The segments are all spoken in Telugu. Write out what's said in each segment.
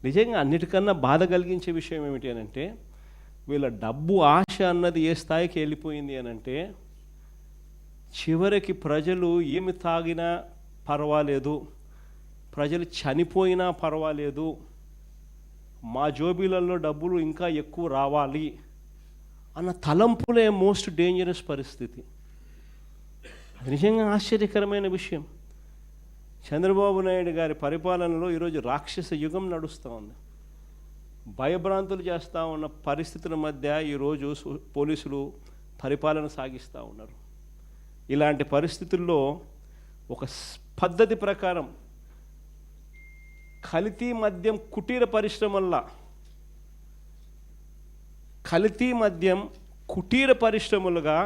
నిజంగా అన్నిటికన్నా బాధ కలిగించే విషయం ఏమిటి అని అంటే, వీళ్ళ డబ్బు ఆశ అన్నది ఏ స్థాయికి వెళ్ళిపోయింది అని అంటే, చివరికి ప్రజలు ఏమి తాగినా పర్వాలేదు, ప్రజలు చనిపోయినా పర్వాలేదు, మా జోబీలలో డబ్బులు ఇంకా ఎక్కువ రావాలి అన్న తలంపులే మోస్ట్ డేంజరస్ పరిస్థితి. అది నిజంగా ఆశ్చర్యకరమైన విషయం. చంద్రబాబు నాయుడు గారి పరిపాలనలో ఈరోజు రాక్షస యుగం నడుస్తూ ఉంది. భయభ్రాంతులు చేస్తూ ఉన్న పరిస్థితుల మధ్య ఈరోజు పోలీసులు పరిపాలన సాగిస్తూ ఉన్నారు. ఇలాంటి పరిస్థితుల్లో ఒక పద్ధతి ప్రకారం కల్తీ మద్యం కుటీర పరిశ్రమలుగా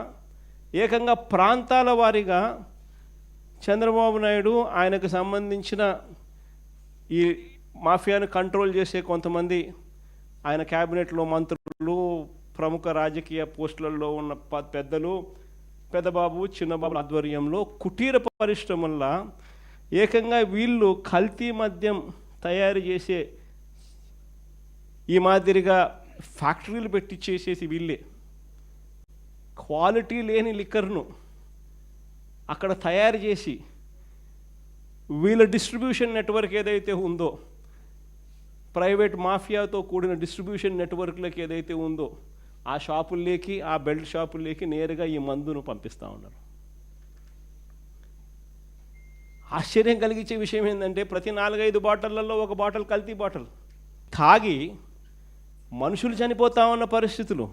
ఏకంగా ప్రాంతాల వారీగా చంద్రబాబు నాయుడు ఆయనకు సంబంధించిన ఈ మాఫియాను కంట్రోల్ చేసే కొంతమంది ఆయన క్యాబినెట్లో మంత్రులు, ప్రముఖ రాజకీయ పోస్టులలో ఉన్న పెద్దలు, పెద్దబాబు చిన్నబాబు ఆధ్వర్యంలో కుటీర పరిశ్రమల్లో ఏకంగా వీళ్ళు కల్తీ మద్యం తయారు చేసే ఈ మాదిరిగా ఫ్యాక్టరీలు పెట్టి చేసేసి వీళ్ళే క్వాలిటీ లేని లిక్కర్ను అక్కడ తయారు చేసి వీళ్ళ డిస్ట్రిబ్యూషన్ నెట్వర్క్ ఏదైతే ఉందో, ప్రైవేట్ మాఫియాతో కూడిన డిస్ట్రిబ్యూషన్ నెట్వర్క్లకు ఏదైతే ఉందో, ఆ షాపుల్లోకి, ఆ బెల్ట్ షాపుల్లోకి నేరుగా ఈ మందును పంపిస్తూ ఉన్నారు. ఆశ్చర్యం కలిగించే విషయం ఏంటంటే, ప్రతి 4-5 బాటిళ్లలో ఒక బాటిల్ కల్తీ బాటిల్ తాగి మనుషులు చనిపోతా ఉన్న పరిస్థితులు,